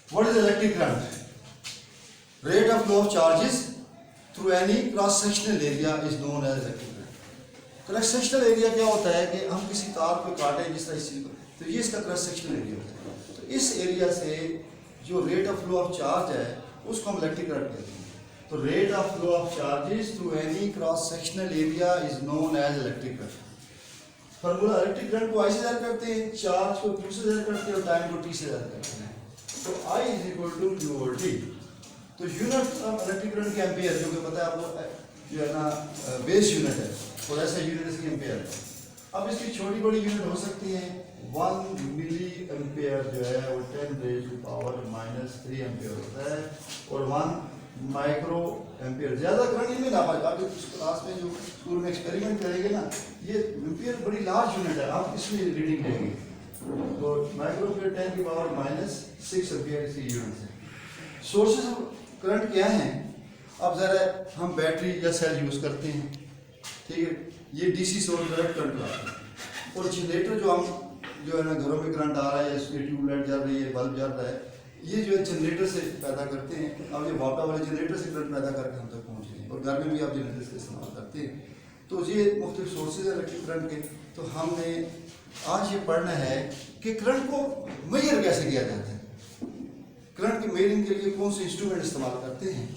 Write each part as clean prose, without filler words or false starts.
What is electric current? Rate of flow of charges through any cross-sectional area is known as electric current. Cross-sectional area क्या होता है कि हम किसी तार को काटें जिस तरह इसी को, तो ये इसका cross-sectional area होता है। तो इस एरिया से जो rate of flow of charge है उसको हम electric current कहते हैं। तो rate of flow of charges through any cross-sectional area is known as electric current। Formula electric current को I से ज़ाहिर करते हैं, चार्ज को Q से ज़ाहिर करते हैं और टाइम को T से ज़ाहिर करते हैं। तो I is equal to Q over T। तो यूनिट ऑफ इलेक्ट्रिक करंट की एम्पियर जो कि पता है आपको जो है ना बेस यूनिट है और ऐसा यूनिट इसकी एम्पियर है। अब इसकी छोटी बड़ी यूनिट हो सकती हैं। 1 मिली एम्पियर जो है वो 10 रेज़ टू पावर -3 एम्पियर होता है और 1 माइक्रो एम्पियर। ज़्यादा करंट इनमें ना पाए, आप इस क्लास में जो स्कूल में एक्सपेरिमेंट करेंगे ना, ये एम्पियर बड़ी लार्ज यूनिट है, आप इसमें रीडिंग लेंगे। तो माइक्रो एम्पियर 10 की पावर -6 एम्पियर इसकी यूनिट है। सोर्सेज ऑफ करंट क्या हैं? अब ज़रा हम बैटरी या सेल यूज़ करते हैं, ठीक है, ये डीसी सोर्स डायरेक्ट करंट लाते हैं। और जनरेटर जो हम जो है ना घरों में करंट आ रहा है, इसकी ट्यूबलाइट जल रही है, बल्ब जल रहा है, ये जो है जनरेटर से पैदा करते हैं। अब ये वाटर वाले जनरेटर से करंट पैदा करके हम तक पहुँच गए और घर में भी आप जनरेटर से इस्तेमाल करते हैं। तो ये मुख्तलिफ सोर्सेज है इलेक्ट्रिक करंट के। तो हमने आज ये पढ़ना है कि करंट को मेजर कैसे किया जाता है, करंट की मेजरिंग के लिए कौन से इंस्ट्रूमेंट इस्तेमाल करते हैं।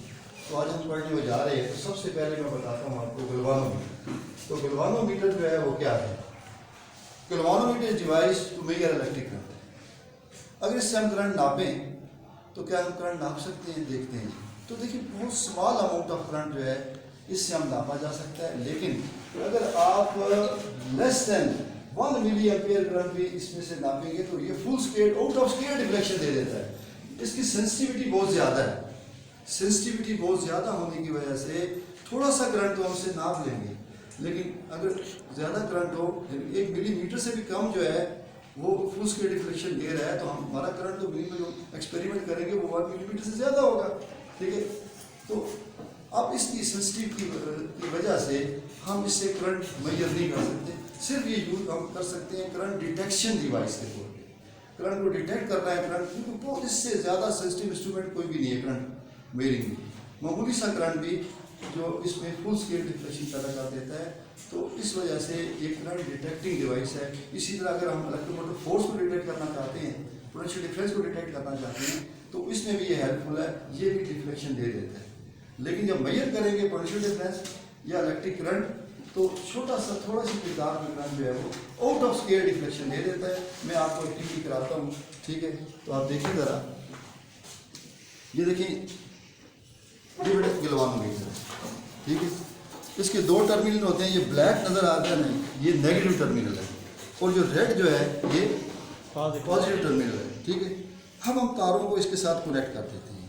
तो आज हम पढ़ने में जा रहे हैं। तो सबसे पहले मैं बताता हूँ आपको गैल्वानोमीटर। तो गैल्वानोमीटर जो है वो क्या है? Galvanometer is device to measure electric current. अगर इससे हम करंट नापें तो क्या हम करंट नाप सकते हैं? देखते हैं। तो देखिए बहुत स्मॉल अमाउंट ऑफ करंट जो है इससे हम नापा जा सकता है, लेकिन अगर आप less than 1 milli ampere current भी इसमें से नापेंगे तो ये full scale out of scale deflection दे देता है। इसकी सेंसिटिविटी बहुत ज़्यादा है। सेंसिटिविटी बहुत ज़्यादा होने की वजह से थोड़ा सा करंट तो हम उससे नाप लेंगे, लेकिन अगर ज़्यादा करंट हो, 1 मिलीमीटर से भी कम जो है वो फुल स्केल डिफ्लेक्शन दे रहा है, तो हमारा करंट तो मिनिमम एक्सपेरिमेंट करेंगे वो 1 मिलीमीटर से ज़्यादा होगा, ठीक है। तो अब इसकी सेंसिटिविटी की वजह से हम इससे करंट मेजर नहीं कर सकते। सिर्फ ये यूज हम कर सकते हैं करंट डिटेक्शन डिवाइस के तौर पे। करंट को डिटेक्ट करना है करंट, क्योंकि बहुत इससे ज़्यादा सेंसिटिव इंस्ट्रूमेंट कोई भी नहीं है करंट मेजरिंग में। मामूली सा करंट भी जो इसमें फुल स्केल डिफ्लेक्शन पैदा कर देता है, तो इस वजह से ये करंट डिटेक्टिंग डिवाइस है। इसी तरह अगर हम इलेक्ट्रोमोटिव फोर्स को डिटेक्ट करना चाहते हैं, पोटेंशियल डिफरेंस को डिटेक्ट करना चाहते हैं, तो इसमें भी ये हेल्पफुल है, ये भी डिफ्लेक्शन दे देता है। लेकिन जब मेजर करेंगे पोटेंशियल डिफरेंस या इलेक्ट्रिक करंट, तो छोटा सा थोड़ा सी मिकदार में करंट जो है वो आउट ऑफ स्केल डिफ्लेक्शन दे देता है। मैं आपको एक्टिविटी कराता हूँ, ठीक है। तो आप देखिए ज़रा, ये देखिए ये बेटा गैल्वानोमीटर है, ठीक है। इसके 2 टर्मिनल होते हैं, ये ब्लैक नज़र आता है ना, ये नेगेटिव टर्मिनल है, और जो रेड जो है ये पॉजिटिव टर्मिनल है, ठीक है। हम तारों को इसके साथ कनेक्ट कर देते हैं।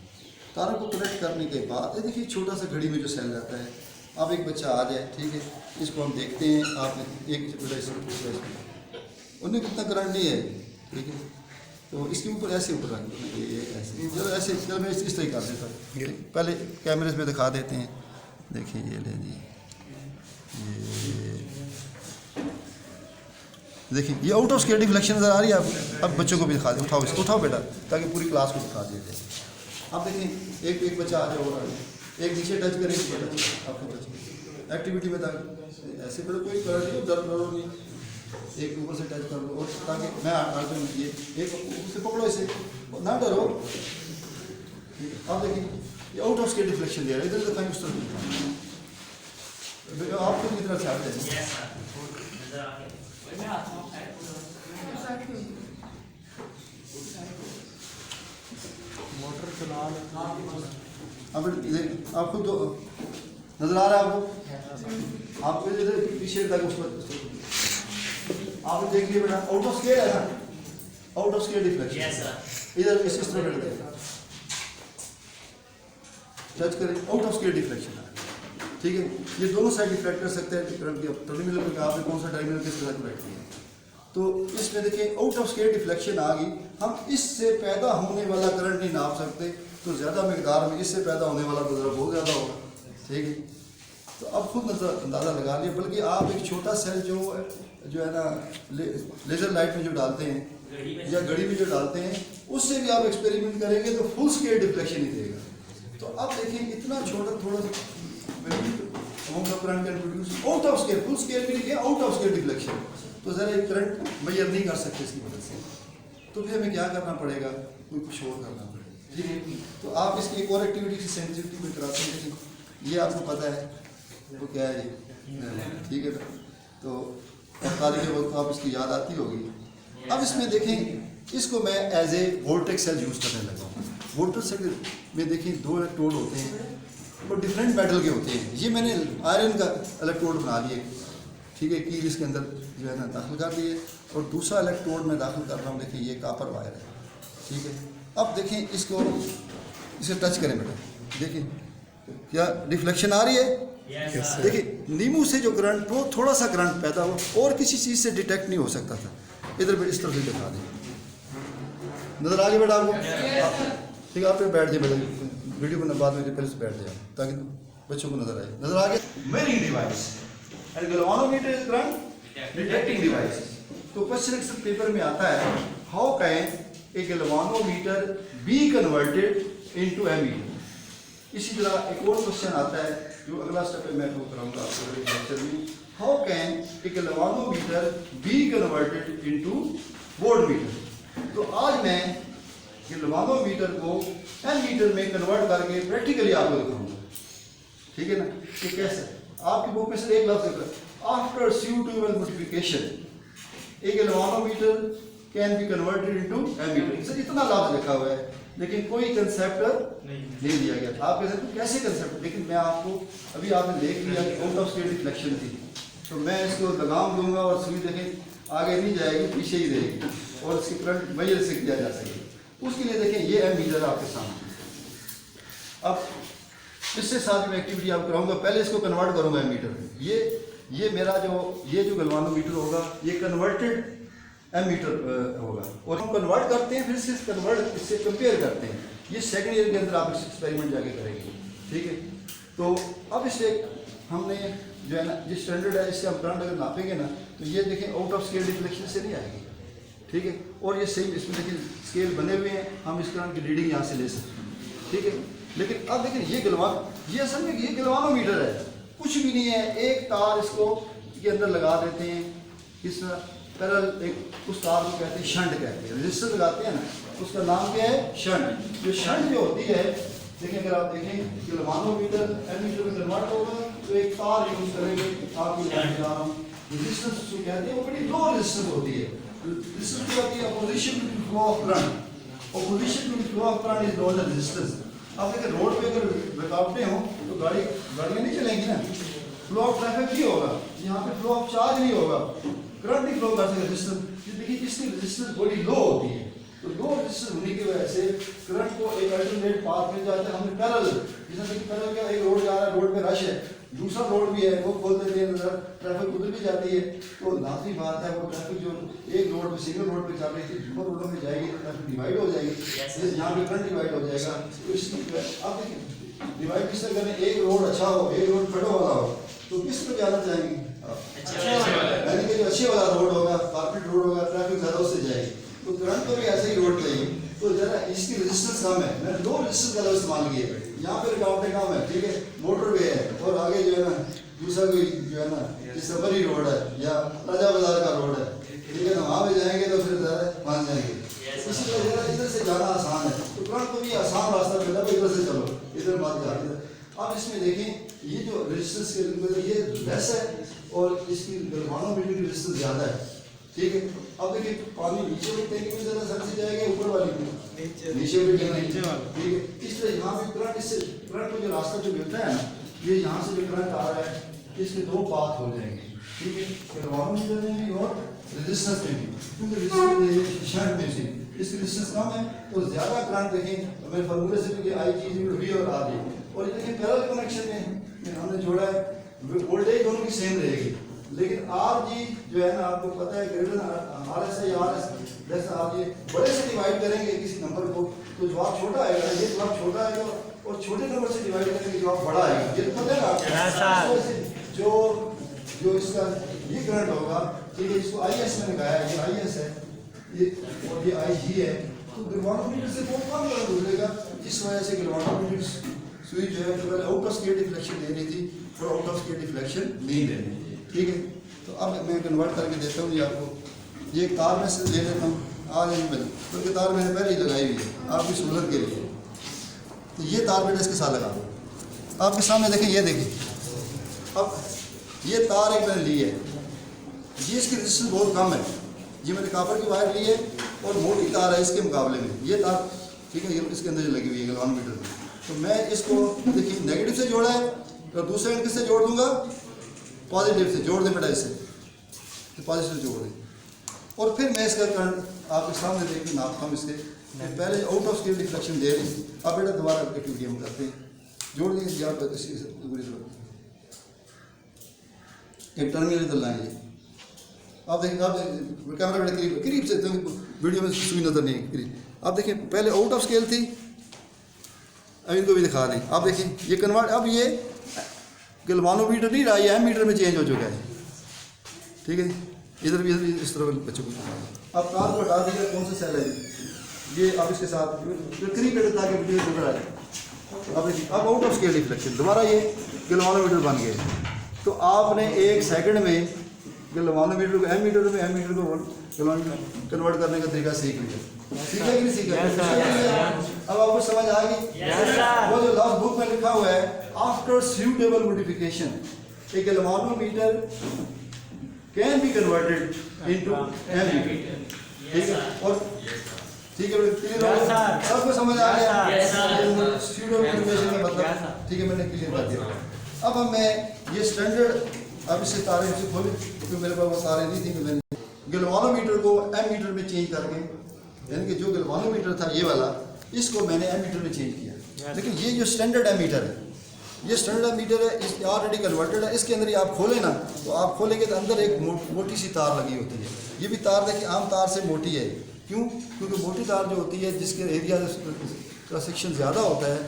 तारों को कनेक्ट करने के बाद ये देखिए छोटा सा घड़ी में जो सेल रहता है, अब एक बच्चा आ जाए, ठीक है, इसको हम देखते हैं, आपने एक उन्हें कितना करंट नहीं है, ठीक है। तो इसके ऊपर ऐसे ऊपर रख दो, ये ऐसे, चलो ऐसे, चलो मैं इस तरह कर देता हूँ। पहले कैमरे में दिखा देते हैं, देखिए ये ले जी, ये देखिए ये आउट ऑफ स्केल डिफ्लेक्शन नज़र आ रही है आपको। अब बच्चों को भी दिखा दें, उठाओ इसको, उठाओ बेटा, ताकि पूरी क्लास को दिखा दिया जाए। आप देखिए एक बच्चा आ जाए, और एक नीचे टच करें, आपको टच एक्टिविटी में, ताकि ऐसे बेटा कोई करंट नहीं, डर नहीं, एक ऊपर से टच कर लो, और ताकि मैं आ जाऊँ, ये एक ऊपर से पकड़ो इसे, ना डरो। आप देखिए ये आउट ऑफ स्केल डिफ्लेक्शन दे रहा है, इधर दिखाएं उस तरफ, आपको की तरफ से आ जाए। मोटर चला अब आपको तो नजर आ रहा है आपको इधर पीछे तक उस पर आप देखिए बेटा, आउट ऑफ स्केल है ना, आउट ऑफ स्केल डिफ्लेक्शन। इधर इस तरह बैठ जाएगा, टच करें, आउट ऑफ स्केल डिफ्लेक्शन है, ठीक है। ये दोनों साइड डिफ्लेक्ट कर सकते हैं करंट के टर्मिनल पे, आपने कौन सा टर्मिनल किस तरह बैठती है। तो इसमें देखिए आउट ऑफ स्केल डिफ्लेक्शन आ गई। हम इससे पैदा होने वाला करंट नहीं नाप सकते, तो ज़्यादा मिकदार में इससे पैदा होने वाला तो ज़रा बहुत ज़्यादा होगा, ठीक है। तो अब खुद अंदाज़ा लगा लिया। बल्कि आप एक छोटा सेल जो है ना लेज़र लाइट में जो डालते हैं, या घड़ी में जो डालते हैं उससे भी आप एक्सपेरिमेंट करेंगे तो फुल स्केल डिफ्लेक्शन ही देगा। तो अब देखिए इतना छोटा थोड़ा amount of current can produce out of scale, full scale भी नहीं, आउट ऑफ स्केल डिफ्लेक्शन। तो ज़रा एक करंट मेजर नहीं कर सकते इसकी वजह से, तो फिर हमें क्या करना पड़ेगा, कोई कुछ और करना पड़ेगा। ठीक है, तो आप इसकी एक और एक्टिविटी की सेंसिटिविटी में कराते हैं, ये आपको पता है वो क्या है ये, ठीक है ना। तो तारीख के वक्त आप इसकी याद आती होगी। अब इसमें देखें, इसको मैं as a voltage cell use करने लगा हूँ। वोल्टेज सेल में देखें 2 इलेक्ट्रोड होते हैं और डिफरेंट मेटल के होते हैं। ये मैंने आयरन का इलेक्ट्रोड बना लिए, ठीक है, कील इसके अंदर जो है ना दाखिल कर दिए, और दूसरा इलेक्ट्रोड में दाखिल कर रहा हूँ। देखिए ये कापर वायर है, ठीक है। अब देखें इसको, इसे टच करें बेटा, देखिए क्या डिफ्लेक्शन आ रही है। देखिए नींबू से जो करंट, वो थोड़ा सा करंट पैदा हो और किसी चीज़ से डिटेक्ट नहीं हो सकता था। इधर इस तरफ से दिखा दें, नज़र आ गई बेटा आपको, ठीक है। आप पे बैठ जाए बेटा, वीडियो को बाद में पहले से बैठ जाए ताकि बच्चों को नजर आए। नजर आ गया। Measuring device and galvanometer is current detecting device. तो क्वेश्चन पेपर में आता है, how can a galvanometer be converted into ammeter. इसी तरह एक और क्वेश्चन आता है जो अगला स्टेप है, मैं वो कराऊंगा आपको लेक्चर में। How can a galvanometer be converted into voltmeter. तो आज मैं गैल्वानोमीटर को एमीटर में कन्वर्ट करके प्रैक्टिकली आपको दिखाऊंगा, ठीक है ना। कि कैसे, आपकी बुक में से एक लफ्ज है, after suitable modification a galvanometer can be converted into ammeter. Sir इतना लफ्ज लिखा हुआ है लेकिन कोई कंसेप्ट नहीं दिया गया। आप कह सकते हैं कैसे कंसेप्ट, लेकिन मैं आपको अभी आपने देख लिया कि आउट ऑफ स्केल डिफ्लेक्शन थी, तो मैं इसको लगाम दूंगा और सुई देखें आगे नहीं जाएगी, पीछे ही रहेगी, और इसकी करंट मेजर से किया जा सके। उसके लिए देखें ये एमीटर आपके सामने। अब इससे साथ में एक्टिविटी आप कराऊंगा, पहले इसको कन्वर्ट करूंगा एमीटर में। ये मेरा जो गैल्वानोमीटर होगा ये कन्वर्टेड एमीटर होगा, और हम कन्वर्ट करते हैं, फिर इससे कंपेयर करते हैं। ये सेकंड ईयर के अंदर आप एक्सपेरिमेंट जाके करेंगे, ठीक है। तो अब इससे हमने जो है ना, जिस स्टैंडर्ड है इससे हम करंट अगर नापेंगे ना, तो ये देखें आउट ऑफ स्केल डिफ्लेक्शन से नहीं आएगी, ठीक है। और ये सेम इसमें देखिए स्केल बने हुए हैं, हम इस करंट की रीडिंग यहाँ से ले सकते हैं, ठीक है। लेकिन अब देखिए ये असल में ये गैल्वानोमीटर है, कुछ भी नहीं है। एक तार इसको के अंदर लगा देते हैं, इस पैरेलल, एक उस तार को कहते हैं शंट कहते हैं, रेजिस्टर लगाते हैं ना, उसका नाम क्या है, शंट। जो शंट जो होती है, देखिए अगर आप देखें गैल्वानोमीटर एमीटर में कन्वर्ट होगा तो एक तार यूज करेंगे, आपको बता रहा हूँ। रेजिस्टेंस जो कहते हैं वो बड़ी लो रेजिस्टेंस होती है। रेजिस्टेंस क्या होती है, opposition to flow of current. Opposition to flow of current is known as resistance. आप देखिए रोड पे अगर रुकावटें हों तो गाड़ियाँ नहीं चलेंगी ना, फ्लो ऑफ ट्रैफिक नहीं होगा, यहाँ पे फ्लो ऑफ चार्ज नहीं होगा, करंट नहीं फ्लो कर सकते। रेजिस्टेंस देखिए इसकी रेजिस्टेंस बड़ी लो होती है, तो लो रेजिस्टेंस होने की वजह से करंट को एक अल्टरनेट पाथ मिल जाता है। हमने पैरेलल, जैसे पैरेलल क्या, एक रोड जा रहा है, रोड पे रश है, दूसरा रोड भी है, वो खोल देते हैं, ट्रैफिक उधर भी जाती है। तो लाजमी बात है वो ट्रैफिक जो एक रोड पे सिंगल रोड पे चल रही थी, दूसरे रोड में जाएगी तो ट्रैफिक डिवाइड हो जाएगी, जैसे यहाँ पे करंट डिवाइड हो जाएगा। तो इसकी आप देखिए डिवाइड किस तरह करें, एक रोड अच्छा हो, एक रोड खड़ो वाला हो, तो किस पर जाना चाहेंगे, यानी कि जो अच्छे वाला रोड होगा, कारपेट रोड होगा, ट्रैफिक ज़्यादा उससे जाएगी। तो करंट को भी ऐसे ही रोड चाहिए। तो जरा इसकी रेजिस्टेंस कम है, मैंने लो रेजिस्टेंस का इस्तेमाल किया है। यहाँ पे रुकावटें कम है, ठीक है, मोटर वे है, और आगे जो है ना दूसरा कोई जो है ना सफरी रोड है या राजा बाजार का रोड है, ठीक है ना, वहाँ पे जाएंगे तो फिर ज़्यादा मान जाएंगे। इसलिए जरा इधर से जाना आसान है, तो करंट को भी आसान रास्ता मिलता है, इधर से चलो, इधर मत जाओ। अब इसमें देखें ये जो रेजिस्टेंस के ये लेस है और इसकी गैल्वानोमीटर की रेजिस्टेंस ज़्यादा है, ठीक है। अब देखिए पानी नीचे भी टैंकी में ज़्यादा सर से जाएगा, ऊपर वाली में नीचे भी नीचे वाला, ठीक है। इसलिए यहाँ पे करंट, इससे करंट को जो रास्ता जो मिलता है ना, ये यहाँ से जो करंट आ रहा है इसके 2 पाथ हो जाएंगे, ठीक है, गैल्वानोमीटर में भी और रेजिस्टेंस में भी। क्योंकि रेजिस्टेंस शंट में से इसकी रेजिस्टेंस कम है तो ज़्यादा करंट देखें, हमें फार्मूले से भी आई चीज़ भी और आ रही। और ये देखिए पैरेलल कनेक्शन में हमने जोड़ा है, वोल्टेज दोनों की सेम रहेगी, लेकिन आर जी जो है ना आपको पता है ग्रेटर आर एस है, आर एस जैसे आप ये बड़े से डिवाइड करेंगे किसी नंबर को तो जवाब छोटा आएगा, ये जवाब छोटा आएगा, और छोटे नंबर से डिवाइड करेंगे जवाब बड़ा आएगा। ये तो पता है आपको। जो इसका ये करंट होगा, ठीक है, इसको आई एस में लगाया है, ये आई एस है, ये और ये आई जी है, तो गैल्वानोमीटर से बहुत कम करंट गुजरेगा, जिस वजह से गैल्वानोमीटर सुई जो है तो आउट ऑफ स्केल डिफ्लेक्शन दे रही थी और आउट ऑफ स्केल डिफ्लेक्शन नहीं दे रही थी। ठीक है, तो अब मैं कन्वर्ट करके देता हूँ ये आपको। ये तार में से ले लेता हूँ, आज क्योंकि तार मैंने पहले ही लगाई हुई है आपकी सहूलत के लिए। तो ये तार बेटा इसके साथ लगा दो, आपके सामने देखें, ये देखिए। अब ये तार एक मैंने ली है, ये इसकी रेजिस्टेंस बहुत कम है, ये मैंने कापर की वायर ली है और मोटी तार है इसके मुकाबले में ये तार। ठीक है, ये इसके अंदर जो लगी हुई है गैल्वानोमीटर में, तो मैं इसको देखिए नेगेटिव से जोड़ा है और दूसरे एंड किससे जोड़ दूंगा, पॉजिटिव से जोड़ दें बेटा, इससे तो पॉजिटिव से जोड़ दें। और फिर मैं इसका करंट आपके सामने देख के नापता हूँ इसके। पहले आउट ऑफ स्केल डिफ्लेक्शन दे रही, अब बेटा दोबारा एक्टिविटी हम करते हैं, जोड़ दीजिए आप एक टर्मिनल इधर लाएंगे। आप देखिए, आप कैमरा बेटा करीब करीब से, तो वीडियो में सुई नजर नहीं करीब। आप देखिए पहले आउट ऑफ स्केल थी, अब इनको भी दिखा दें। आप देखिए ये कन्वर्ट, अब ये गैल्वानोमीटर नहीं रहा, ये एमीटर में चेंज हो चुका है। ठीक है, इधर भी इस तरह बच्चों को। अब तार को हटा दीजिए, कौन सा सेल है ये, अब इसके साथ करीब बेटा ताकि वीडियो नजर आए। अब देखिए, अब आउट ऑफ स्केल डिफ्लेक्शन दोबारा ये गैल्वानोमीटर बन गए। तो आपने 1 सेकंड में गैल्वानोमीटर को एमीटर में, एमीटर को गैल्वानोमीटर कन्वर्ट करने का तरीका सीख लिया। सीखा कि नहीं सीखा? अब आपको समझ आ गई? वो जो लास्ट बुक में लिखा हुआ है, after suitable modification a galvanometer can be converted into ammeter। ठीक है, और ठीक है, क्लियर हो गया? सबको समझ आ गया? suitable modification का मतलब, ठीक है, मैंने क्लियर कर दिया। अब हम मैं ये स्टैंडर्ड, अब इससे तारे से खोले क्योंकि मेरे पास वो तारे नहीं थी, कि मैंने गैल्वानोमीटर को एमीटर में चेंज करके, यानी कि जो गैल्वानोमीटर था ये वाला, इसको मैंने एमीटर में चेंज किया। लेकिन ये जो स्टैंडर्ड एमीटर है, ये स्टैंडर्ड एमीटर है, इस ऑलरेडी कन्वर्टेड है। इसके अंदर ही आप खोलें ना, तो आप खोलेंगे तो अंदर एक मोटी सी तार लगी होती है। ये भी तार देखिए आम तार से मोटी है। क्यों? क्योंकि मोटी तार जो होती है, जिसके एरिया का सेक्शन ज़्यादा होता है,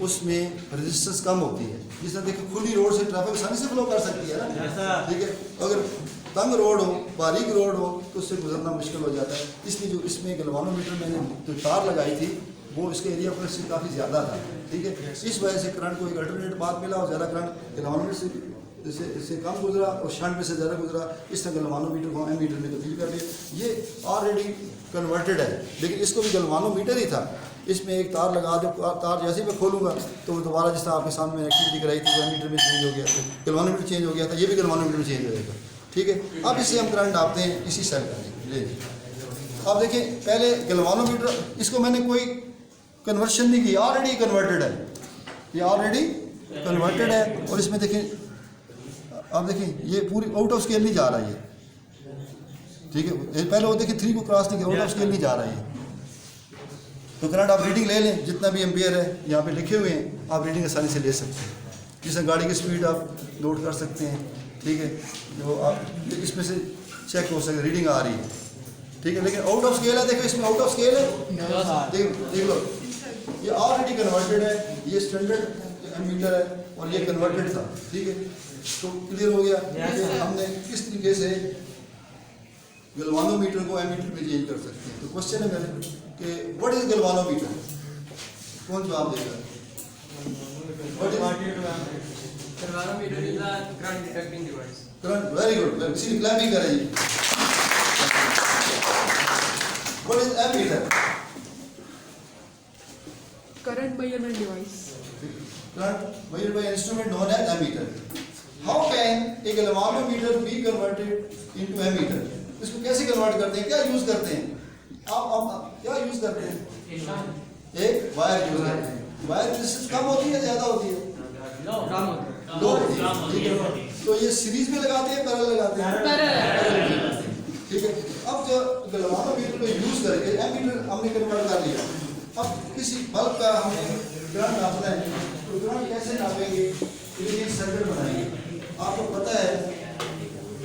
उसमें रेजिस्टेंस कम होती है। जिस तरह देखिए खुली रोड से ट्रैफिक आसानी से फ्लो कर सकती है ना। ठीक है, अगर तंग रोड हो, बारीक रोड हो, तो उससे गुजरना मुश्किल हो जाता है। इसलिए जो इसमें गैल्वानोमीटर मैंने जो तार लगाई थी, वो इसके एरिया पर से काफ़ी ज़्यादा था। ठीक है, इस वजह से करंट को एक अल्टरनेट पाथ मिला और ज़्यादा करंट गैल्वानोमीटर से कम गुजरा और शंट में से ज़्यादा गुजरा। इस तरह गैल्वानोमीटर को एमीटर में तब्दील कर दिया। ये ऑलरेडी कन्वर्टेड है, लेकिन इसको भी गैल्वानोमीटर ही था। इसमें एक तार लगा दो, तार जैसे ही मैं खोलूँगा तो वो दोबारा जिस तरह आपके सामने एक्टिविटी कराई थी, वो एमीटर में चेंज हो गया था, गैल्वानोमीटर चेंज हो गया था, ये भी गैल्वानोमीटर में चेंज हो जाएगा। ठीक है, अब इससे हम करंट नापते हैं इसी सेल का। ले अब देखिए, पहले गैल्वानोमीटर, इसको मैंने कोई कन्वर्शन नहीं की, ऑलरेडी कन्वर्टेड है, ये ऑलरेडी कन्वर्टेड है। और इसमें देखिए, अब देखिए ये पूरी आउट ऑफ स्केल नहीं जा रहा है। ठीक है, पहले वो देखिए 3 को क्रॉस नहीं किया, आउट ऑफ स्केल नहीं जा रहा है। तो करंट आप रीडिंग ले लें, जितना भी एम्पियर है यहाँ पे लिखे हुए हैं, आप रीडिंग आसानी से ले सकते हैं। जिससे गाड़ी की स्पीड आप नोट कर सकते हैं। ठीक है, जो आप इसमें से चेक हो सके, रीडिंग आ रही है। ठीक है, लेकिन आउट ऑफ स्केल है, देखो इसमें आउट ऑफ स्केल है, देख लो, ये ऑलरेडी कन्वर्टेड है, ये स्टैंडर्ड एमीटर है और ये कन्वर्टेड था। ठीक है, तो क्लियर हो गया हमने किस तरीके से गैल्वानोमीटर को एमीटर में चेंज कर सकते हैं। तो क्वेश्चन है मेरे कि व्हाट इज गैल्वानोमीटर? कौन जवाब देगा? Galvanometer is a current detecting device. Current, very good, इसी क्लैपिंग करें। What is ammeter? Current measurement device. Current measured by an instrument known as ammeter. How can a galvanometer be converted into ammeter? इसको कैसे convert करते हैं, क्या use करते हैं? आप क्या यूज करते हैं? एक वायर यूज करते हैं। वायर रेजिस्टेंस कम होती है, ज्यादा होती है? लो होती है। तो ये सीरीज में लगाते हैं, पैरेलल लगाते हैं? पैरेलल। ठीक है, अब जो गैल्वानोमीटर को यूज करके एमीटर हमने कन्वर्ट कर लिया। अब किसी बल्ब का हमने करंट नापना है, तो करंट कैसे नापेंगे? एक सर्किट बनाएंगे। आपको पता है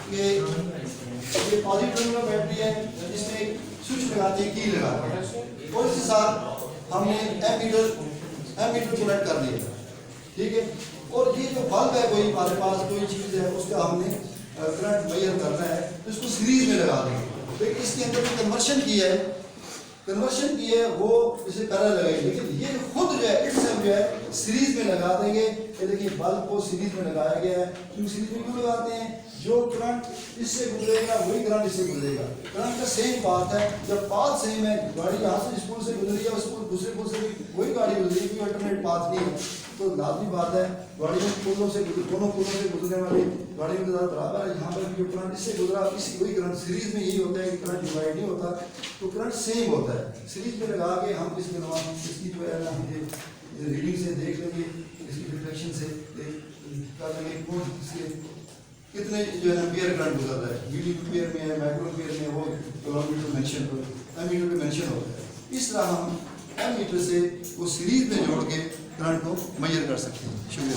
कि ये पॉजिटिव टर्मिनल बैटरी है, जिसमें एक स्विच लगाते हैं, की लगाते हैं, और इसके साथ हमने एमीटर कनेक्ट कर दिया। ठीक है, और ये जो बल्ब है, कोई हमारे पास कोई चीज़ है, उसका हमने करंट मेजर करना है, तो इसको सीरीज में लगा देंगे। लेकिन इसके अंदर जो कन्वर्शन की है वो इसे पैरल लगाई, लेकिन ये जो खुद जो है इट्सेल्फ जो है सीरीज में लगा देंगे। ये देखिए बल्ब को सीरीज में लगाया गया है। क्यों सीरीज में क्यों लगाते हैं? जो करंट इससे गुजरेगा वही करंट इससे गुजरेगा। करंट का सेम पाथ है, जब पाथ सेम है, गाड़ी यहाँ से इस पुल से गुजरी है, उस पुल दूसरे पुल से भी वही गाड़ी गुजरेगी, कोई अल्टरनेट पाथ नहीं है। तो लाजमी बात है गाड़ी में पुलों से दोनों पुलों से गुजरने वाली गाड़ी में तो बराबर है। यहाँ पर जो करंट इससे गुजरा इसी वही करंट सीरीज में यही होता है कि करंट डिवाइड नहीं होता, तो करंट सेम होता है। सीरीज में लगा के हम इसके नवा इसकी जो है हम ये रीडिंग से देख लेंगे, इसकी रिफ्लेक्शन से कर लेंगे कौन से कितने जो है एम्पियर करंट गुजरता है, मिली एम्पियर में है, माइक्रो एम्पियर में, वो किलोमीटर मेंशन एमीटर पे मेंशन होता है। इस तरह हम एमीटर से वो सीरीज में जोड़ के करंट को मेजर कर सकते हैं। शुक्रिया।